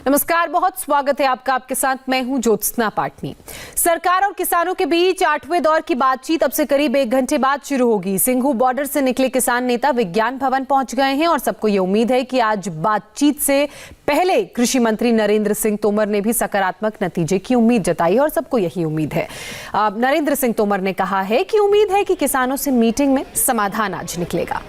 नमस्कार, बहुत स्वागत है आपका। आपके साथ मैं हूं ज्योत्सना पाटनी। सरकार और किसानों के बीच 8वें दौर की बातचीत अब से करीब 1 घंटे बाद शुरू होगी। सिंघू बॉर्डर से निकले किसान नेता विज्ञान भवन पहुंच गए हैं और सबको ये उम्मीद है कि आज बातचीत से पहले कृषि मंत्री नरेंद्र सिंह तोमर ने भी सकारात्मक नतीजे की उम्मीद जताई और सबको यही उम्मीद है। नरेंद्र सिंह तोमर ने कहा है कि उम्मीद है कि किसानों से मीटिंग में समाधान आज निकलेगा।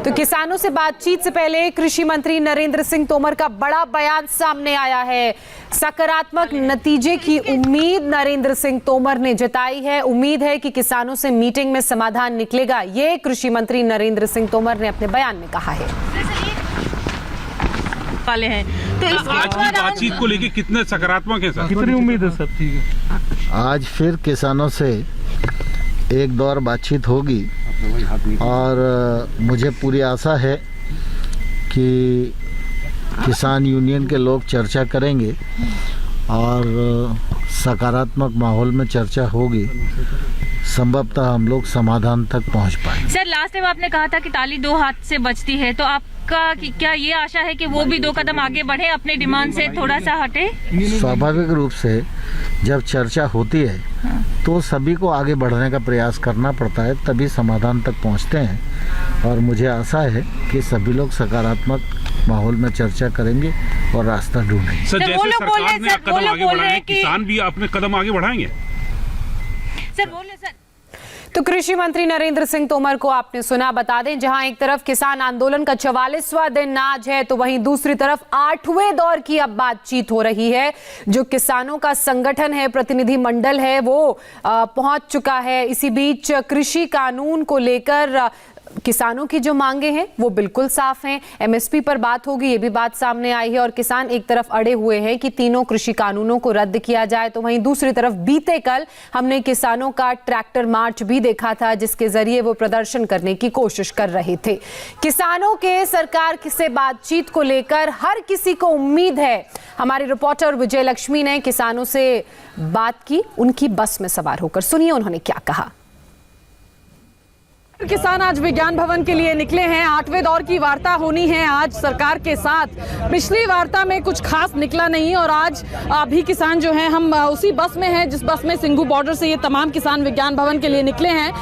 तो किसानों से बातचीत से पहले कृषि मंत्री नरेंद्र सिंह तोमर का बड़ा बयान सामने आया है। सकारात्मक नतीजे की उम्मीद नरेंद्र सिंह तोमर ने जताई है। उम्मीद है कि किसानों से मीटिंग में समाधान निकलेगा, ये कृषि मंत्री नरेंद्र सिंह तोमर ने अपने बयान में कहा है। वाले हैं तो इस आज की बातचीत को लेकर कितने सकारात्मक है सर? कितनी उम्मीद है सर? ठीक है, आज फिर किसानों से एक दौर बातचीत होगी और मुझे पूरी आशा है कि किसान यूनियन के लोग चर्चा करेंगे और सकारात्मक माहौल में चर्चा होगी। संभवतः हम लोग समाधान तक पहुंच पाएंगे। सर, लास्ट टाइम आपने कहा था कि ताली 2 हाथ से बजती है, तो आपका क्या ये आशा है कि वो भी 2 कदम आगे बढ़े, अपने डिमांड से थोड़ा सा हटे? स्वाभाविक रूप से जब चर्चा होती है तो सभी को आगे बढ़ने का प्रयास करना पड़ता है, तभी समाधान तक पहुंचते हैं। और मुझे आशा है कि सभी लोग सकारात्मक माहौल में चर्चा करेंगे और रास्ता ढूंढेंगे। सर, जैसे सरकार ने कदम आगे बढ़ाए, किसान भी अपने कदम आगे बढ़ाएंगे। सर बोले सर। तो कृषि मंत्री नरेंद्र सिंह तोमर को आपने सुना। बता दें, जहां एक तरफ किसान आंदोलन का 44वां दिन आज है, तो वहीं दूसरी तरफ 8वें दौर की अब बातचीत हो रही है। जो किसानों का संगठन है, प्रतिनिधि मंडल है, वो पहुंच चुका है। इसी बीच कृषि कानून को लेकर किसानों की जो मांगे हैं वो बिल्कुल साफ हैं। एमएसपी पर बात होगी, ये भी बात सामने आई है। और किसान एक तरफ अड़े हुए हैं कि तीनों कृषि कानूनों को रद्द किया जाए, तो वहीं दूसरी तरफ बीते कल हमने किसानों का ट्रैक्टर मार्च भी देखा था, जिसके जरिए वो प्रदर्शन करने की कोशिश कर रहे थे। किसानों के सरकार से बातचीत को लेकर हर किसी को उम्मीद है। हमारी रिपोर्टर विजय लक्ष्मी ने किसानों से बात की, उनकी बस में सवार होकर। सुनिए उन्होंने क्या कहा। किसान आज विज्ञान भवन के लिए निकले हैं। 8वें दौर की वार्ता होनी है आज सरकार के साथ। पिछली वार्ता में कुछ खास निकला नहीं और आज भी किसान जो हैं, हम उसी बस में हैं जिस बस में सिंघू बॉर्डर से ये तमाम किसान विज्ञान भवन के लिए निकले हैं।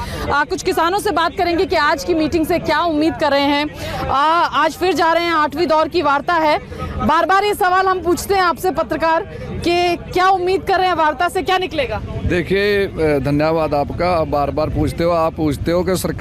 कुछ किसानों से बात करेंगे कि आज की मीटिंग से क्या उम्मीद कर रहे हैं। आज फिर जा रहे हैं, 8वीं दौर की वार्ता है। बार बार ये सवाल हम पूछते हैं आपसे पत्रकार कि क्या उम्मीद कर रहे हैं, वार्ता से क्या निकलेगा? देखिए, धन्यवाद आपका। आप बार बार पूछते हो, आप पूछते हो कि सरकार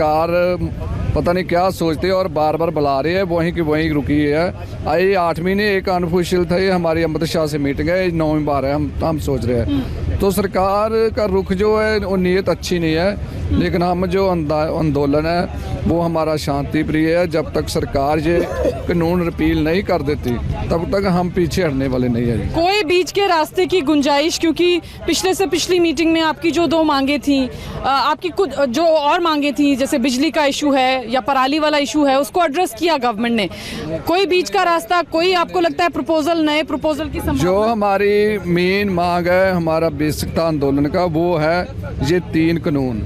पता नहीं क्या सोचते हो और बार बार बुला रही है, वहीं की वहीं रुकी है। आई 8वीं ने एक अनऑफिशियल था, ये हमारी अमित शाह से मीटिंग है, 9वीं बार है। हम सोच रहे हैं तो सरकार का रुख जो है वो नीयत अच्छी नहीं है, लेकिन हम जो आंदोलन है वो हमारा शांति प्रिय है। जब तक सरकार ये कानून रिपील नहीं कर देती तब तक हम पीछे हटने वाले नहीं है। कोई बीच के रास्ते की गुंजाइश, क्योंकि पिछले से पिछली मीटिंग में आपकी जो 2 मांगे थी, आपकी कुछ जो और मांगे थी, जैसे बिजली का इशू है या पराली वाला इशू है, उसको एड्रेस किया गवर्नमेंट ने। कोई बीच का रास्ता, कोई आपको लगता है प्रपोजल, नए प्रपोजल की संभावना? जो हमारी मेन मांग है, हमारा बेसिक था आंदोलन का, वो है ये 3 कानून।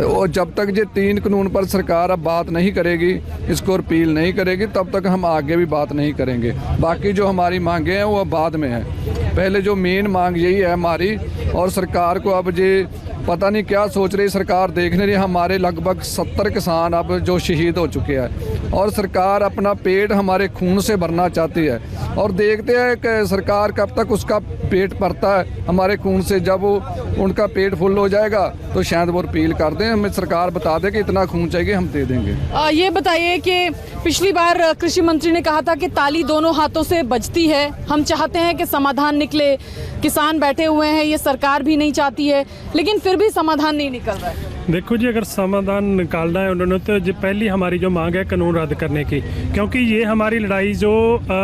और जब तक ये 3 कानून पर सरकार अब बात नहीं करेगी, इसको रिपील नहीं करेगी, तब तक हम आगे भी बात नहीं करेंगे। बाकी जो हमारी मांगे हैं वो बाद में है। पहले जो मेन मांग यही है हमारी। और सरकार को अब ये पता नहीं क्या सोच रही सरकार, देख नहीं रही। हमारे लगभग 70 किसान अब जो शहीद हो चुके हैं और सरकार अपना पेट हमारे खून से भरना चाहती है। और देखते हैं कि सरकार कब तक उसका पेट भरता है हमारे खून से। जब वो उनका पेट फुल हो जाएगा तो शायद वो अपील कर दें, हमें सरकार बता दे कि इतना खून चाहिए, हम दे देंगे। ये बताइए कि पिछली बार कृषि मंत्री ने कहा था कि ताली दोनों हाथों से बजती है। हम चाहते हैं कि समाधान निकले। किसान बैठे हुए हैं, ये सरकार भी नहीं चाहती है, लेकिन फिर भी समाधान नहीं निकल रहा है। देखो जी, अगर समाधान निकालना है उन्होंने तो जो पहली हमारी जो मांग है कानून रद्द करने की, क्योंकि ये हमारी लड़ाई जो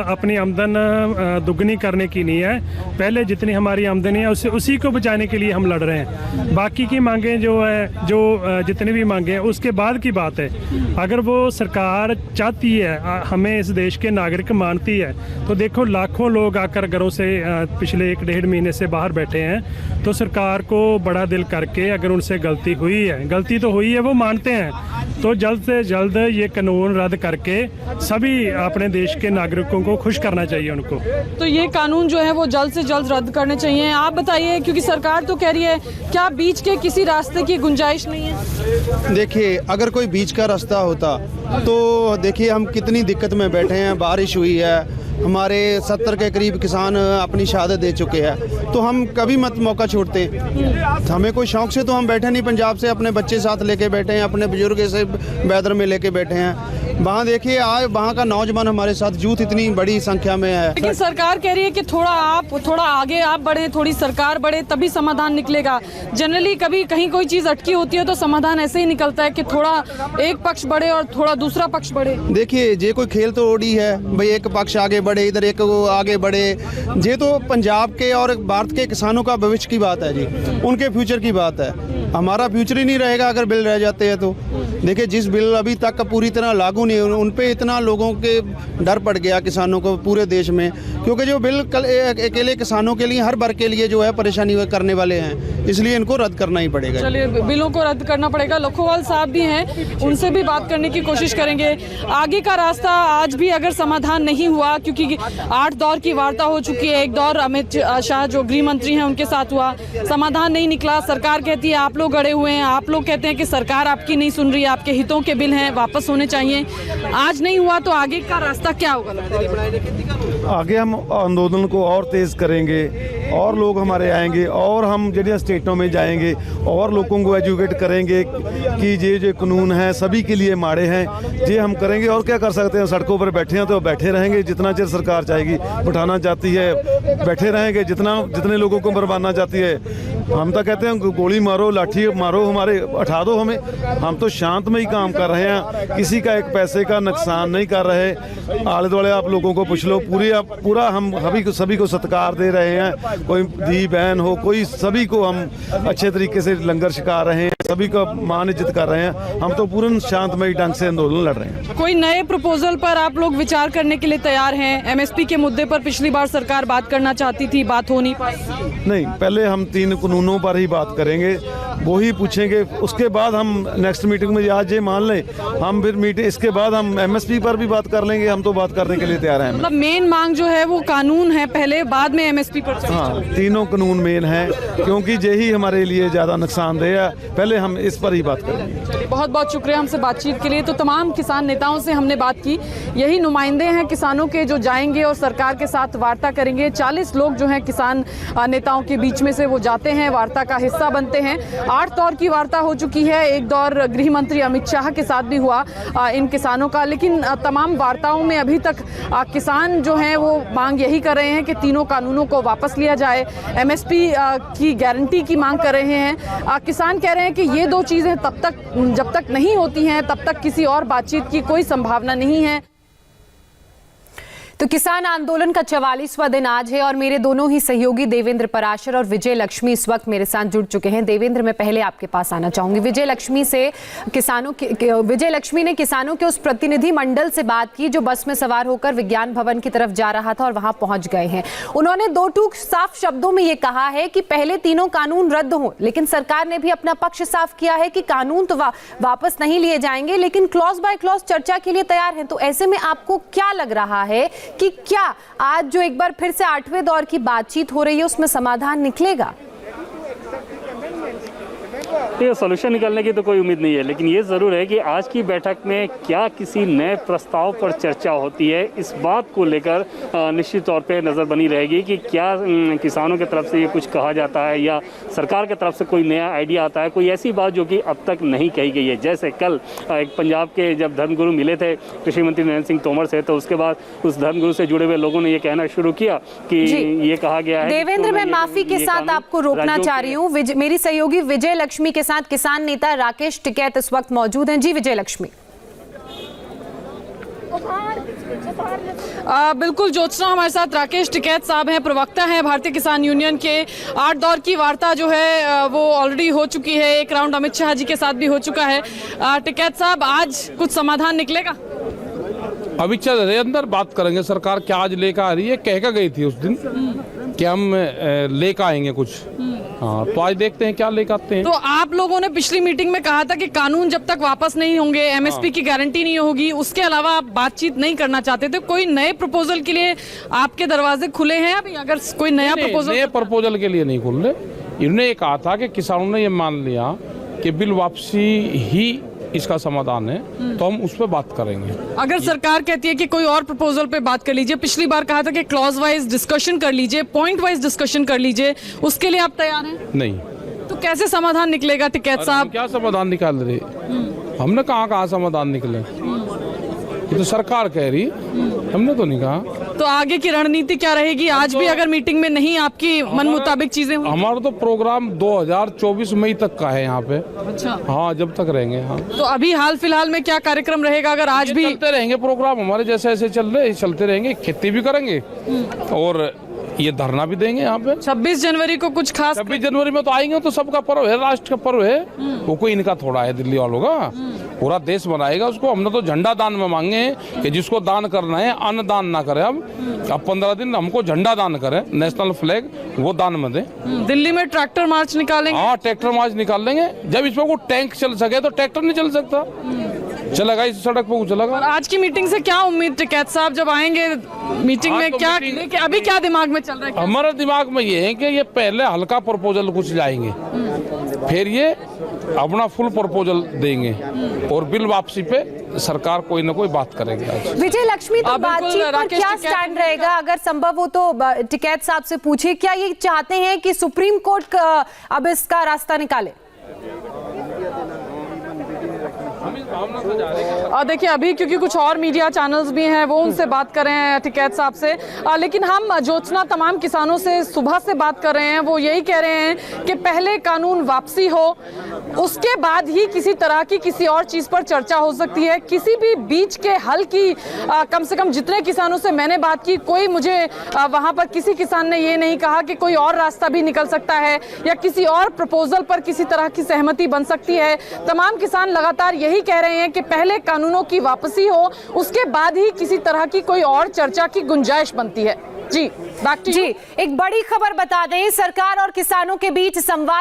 अपनी आमदन दुगनी करने की नहीं है। पहले जितनी हमारी आमदनी है उसी को बचाने के लिए हम लड़ रहे हैं। बाकी की मांगें जो है, जो जितनी भी मांगें हैं उसके बाद की बात है। अगर वो सरकार चाहती है, हमें इस देश के नागरिक मानती है, तो देखो लाखों लोग आकर घरों से पिछले 1 डेढ़ महीने से बाहर बैठे हैं। तो सरकार को बड़ा दिल करके अगर उनसे गलती हुई है है, गलती तो हुई है, वो मानते हैं। तो जल्द से जल्द ये कानून रद्द करके सभी अपने देश के नागरिकों को खुश करना चाहिए उनको। तो ये कानून जो है वो जल्द से जल्द रद्द करने चाहिए। आप बताइए, क्योंकि सरकार तो कह रही है, क्या बीच के किसी रास्ते की गुंजाइश नहीं है? देखिए, अगर कोई बीच का रास्ता होता तो देखिए हम कितनी दिक्कत में बैठे हैं। बारिश हुई है, हमारे 70 के करीब किसान अपनी शहादत दे चुके हैं, तो हम कभी मत मौका छोड़ते। हमें कोई शौक से तो हम बैठे नहीं, पंजाब से अपने बच्चे साथ लेके बैठे हैं, अपने बुजुर्ग से बैदर में लेके बैठे हैं। वहाँ देखिए आज वहाँ का नौजवान हमारे साथ, यूथ इतनी बड़ी संख्या में है। लेकिन सरकार कह रही है कि थोड़ा आगे आप बढ़े, थोड़ी सरकार बढ़े, तभी समाधान निकलेगा। जनरली कभी कहीं कोई चीज़ अटकी होती है तो समाधान ऐसे ही निकलता है कि थोड़ा एक पक्ष बढ़े और थोड़ा दूसरा पक्ष बढ़े। देखिए, ये कोई खेल तो ओडी है भाई, एक पक्ष आगे बढ़े, इधर एक आगे बढ़े। ये तो पंजाब के और भारत के किसानों का भविष्य की बात है जी, उनके फ्यूचर की बात है। हमारा फ्यूचर ही नहीं रहेगा अगर बिल रह जाते हैं तो। देखिए, जिस बिल अभी तक पूरी तरह लागू नहीं, उन पे इतना लोगों के डर पड़ गया किसानों को पूरे देश में, क्योंकि जो बिल कल अकेले किसानों के लिए, हर वर्ग के लिए जो है परेशानी करने वाले हैं, इसलिए इनको रद्द करना ही पड़ेगा। चलिए, बिलों को रद्द करना पड़ेगा। लखोवाल साहब भी हैं, उनसे भी बात करने की कोशिश करेंगे। आगे का रास्ता आज भी अगर समाधान नहीं हुआ, क्योंकि 8 दौर की वार्ता हो चुकी है, एक दौर अमित शाह जो गृह मंत्री हैं उनके साथ हुआ, समाधान नहीं निकला। सरकार कहती है आप लोग अड़े हुए हैं, आप लोग कहते हैं कि सरकार आपकी नहीं सुन रही, आपके हितों के बिल हैं, वापस होने चाहिए। आज नहीं हुआ तो आगे का रास्ता क्या होगा? आगे हम आंदोलन को और तेज़ करेंगे, और लोग हमारे आएंगे, और हम जड़िया स्टेटों में जाएंगे और लोगों को एजुकेट करेंगे कि ये जो कानून हैं सभी के लिए माड़े हैं। ये हम करेंगे, और क्या कर सकते हैं। सड़कों पर बैठे हैं तो बैठे रहेंगे, जितना चिर सरकार चाहेगी, बैठाना चाहती है बैठे रहेंगे, जितने लोगों को मरवाना चाहती है। हम तो कहते हैं गोली मारो, लाठी मारो, हमारे उठा दो हमें। हम तो शांतमयी काम कर रहे हैं, किसी का एक पैसे का नुकसान नहीं कर रहे। आले दुआले आप लोगों को पूछ लो, पूरा हम सभी को सत्कार दे रहे हैं। कोई दी बहन हो, कोई सभी को हम अच्छे तरीके से लंगर छिका रहे हैं, सभी को मान इज्जत कर रहे हैं। हम तो पूर्ण शांतमयी ढंग से आंदोलन लड़ रहे हैं। कोई नए प्रपोजल पर आप लोग विचार करने के लिए तैयार हैं? एमएसपी के मुद्दे पर पिछली बार सरकार बात करना चाहती थी, बात हो नहीं पाई। नहीं, पहले हम 3 कानूनों पर ही बात करेंगे, वो ही पूछेंगे। उसके बाद हम नेक्स्ट मीटिंग में आज ये मान लें, हम फिर मीटिंग इसके बाद हम एमएसपी पर भी बात कर लेंगे। हम तो बात करने के लिए तैयार हैं। मतलब मेन मांग जो है वो कानून है पहले, बाद में एमएसपी पर। हाँ, तीनों कानून मेन हैं, क्योंकि यही हमारे लिए ज़्यादा नुकसानदेह है। पहले हम इस पर ही बात करेंगे। बहुत बहुत शुक्रिया हमसे बातचीत के लिए। तो तमाम किसान नेताओं से हमने बात की, यही नुमाइंदे हैं किसानों के जो जाएंगे और सरकार के साथ वार्ता करेंगे। 40 लोग जो हैं किसान नेताओं के बीच में से वो जाते हैं, वार्ता का हिस्सा बनते हैं। 8 दौर की वार्ता हो चुकी है, एक दौर गृह मंत्री अमित शाह के साथ भी हुआ इन किसानों का। लेकिन तमाम वार्ताओं में अभी तक किसान जो हैं वो मांग यही कर रहे हैं कि तीनों कानूनों को वापस लिया जाए, एमएसपी की गारंटी की मांग कर रहे हैं। किसान कह रहे हैं कि ये 2 चीज़ें जब तक नहीं होती हैं तब तक किसी और बातचीत की कोई संभावना नहीं है। तो किसान आंदोलन का 44वां दिन आज है और मेरे दोनों ही सहयोगी देवेंद्र पराशर और विजय लक्ष्मी इस वक्त मेरे साथ जुड़ चुके हैं। देवेंद्र, मैं पहले आपके पास आना चाहूंगी। विजय लक्ष्मी ने किसानों के उस प्रतिनिधि मंडल से बात की जो बस में सवार होकर विज्ञान भवन की तरफ जा रहा था और वहां पहुंच गए हैं। उन्होंने 2 टूक साफ शब्दों में ये कहा है कि पहले तीनों कानून रद्द हो, लेकिन सरकार ने भी अपना पक्ष साफ किया है कि कानून तो वापस नहीं लिए जाएंगे, लेकिन क्लॉज बाय क्लॉज चर्चा के लिए तैयार हैं। तो ऐसे में आपको क्या लग रहा है कि क्या आज जो एक बार फिर से 8वें दौर की बातचीत हो रही है उसमें समाधान निकलेगा? ये सोल्यूशन निकलने की तो कोई उम्मीद नहीं है, लेकिन ये ज़रूर है कि आज की बैठक में क्या किसी नए प्रस्ताव पर चर्चा होती है, इस बात को लेकर निश्चित तौर पे नज़र बनी रहेगी कि क्या किसानों की तरफ से ये कुछ कहा जाता है या सरकार की तरफ से कोई नया आइडिया आता है, कोई ऐसी बात जो कि अब तक नहीं कही गई है। जैसे कल एक पंजाब के जब धर्मगुरु मिले थे कृषि मंत्री नरेंद्र सिंह तोमर से, तो उसके बाद उस धर्मगुरु से जुड़े हुए लोगों ने ये कहना शुरू किया कि ये कहा गया है। देवेंद्र, मैं माफी के साथ आपको रोकना चाह रही हूँ। मेरी सहयोगी विजय लक्ष्मी के साथ किसान नेता राकेश टिकैत इस वक्त मौजूद हैं। जी विजय लक्ष्मी। बिल्कुल ज्योत्सना, हमारे साथ राकेश टिकैत साहब हैं, प्रवक्ता हैं भारतीय किसान यूनियन के। 8 दौर की वार्ता जो है वो ऑलरेडी हो चुकी है, एक राउंड अमित शाह जी के साथ भी हो चुका है। टिकैत साहब, आज कुछ समाधान निकलेगा? अभी चल रहे अंदर बात करेंगे सरकार क्या आज लेकर आ रही है। कह कर गई थी उस दिन कि हम लेकर आएंगे कुछ, हाँ, तो आज देखते हैं क्या लेकर आते हैं। तो आप लोगों ने पिछली मीटिंग में कहा था कि कानून जब तक वापस नहीं होंगे, एमएसपी की गारंटी नहीं होगी, उसके अलावा आप बातचीत नहीं करना चाहते थे। कोई नए प्रपोजल के लिए आपके दरवाजे खुले हैं अभी? अगर कोई नया प्रपोजल, नए प्रपोजल के लिए नहीं खुल रहे। इन्होंने ये कहा था कि किसानों ने ये मान लिया कि बिल वापसी ही इसका समाधान है, तो हम उस पर बात करेंगे। अगर सरकार कहती है कि कोई और प्रपोजल पे बात कर लीजिए, पिछली बार कहा था कि क्लॉज वाइज डिस्कशन कर लीजिए, पॉइंट वाइज डिस्कशन कर लीजिए, उसके लिए आप तैयार हैं? नहीं। तो कैसे समाधान निकलेगा टिकैत साहब? क्या समाधान निकाल रहे? हमने कहाँ समाधान निकले? ये तो सरकार कह रही, हमने तो नहीं कहा। तो आगे की रणनीति क्या रहेगी? आज भी अगर मीटिंग में नहीं आपकी मन मुताबिक चीजें हुई? हमारा तो प्रोग्राम 2024 मई तक का है यहाँ पे। अच्छा। हाँ, जब तक रहेंगे। हाँ, तो अभी हाल फिलहाल में क्या कार्यक्रम रहेगा? अगर आज भी चलते रहेंगे प्रोग्राम हमारे जैसे ऐसे चल रहे, चलते रहेंगे, खेती भी करेंगे और ये धरना भी देंगे यहाँ पे। 26 जनवरी को कुछ खास? 26 जनवरी में तो आएंगे, तो सबका पर्व है, राष्ट्र का पर्व है वो, कोई इनका थोड़ा है दिल्ली वालों का। पूरा देश मनाएगा उसको। हमने तो झंडा दान में मांगे हैं कि जिसको दान करना है अन्न दान ना करे। अब 15 दिन हमको झंडा दान करे, नेशनल फ्लैग वो दान में दे। दिल्ली में ट्रैक्टर मार्च निकालेंगे? हाँ, ट्रैक्टर मार्च निकाल लेंगे। जब इसमें कोई टैंक चल सके तो ट्रैक्टर नहीं चल सकता, चलेगा इस सड़क पे चलेगा। और आज की मीटिंग से क्या उम्मीद टिकैत साहब जब आएंगे मीटिंग में? तो क्या अभी क्या दिमाग में चल रहा है? हमारे दिमाग में ये है कि ये पहले हल्का प्रपोजल कुछ लाएंगे, फिर ये अपना फुल प्रपोजल देंगे और बिल वापसी पे सरकार कोई ना कोई बात करेगी। आज विजय लक्ष्मी, तो बातचीत पर क्या स्टैंड रहेगा? अगर संभव हो तो टिकैत साहब से पूछिए, क्या ये चाहते हैं कि सुप्रीम कोर्ट अब इसका रास्ता निकाले? और देखिए अभी क्योंकि कुछ और मीडिया चैनल्स भी हैं वो उनसे बात कर रहे हैं टिकैत साहब से, लेकिन हम ज्योत्सना तमाम किसानों से सुबह से बात कर रहे हैं, वो यही कह रहे हैं कि पहले कानून वापसी हो, उसके बाद ही किसी तरह की किसी और चीज पर चर्चा हो सकती है। किसी भी बीच के हल की कम से कम जितने किसानों से मैंने बात की, कोई मुझे वहां पर किसी किसान ने ये नहीं कहा कि कोई और रास्ता भी निकल सकता है या किसी और प्रपोजल पर किसी तरह की सहमति बन सकती है। तमाम किसान लगातार यही कह रहे हैं कि पहले कानूनों की वापसी हो, उसके बाद ही किसी तरह की कोई और चर्चा की गुंजाइश बनती है। जी, जी, एक बड़ी खबर बता दें, सरकार और किसानों के बीच संवाद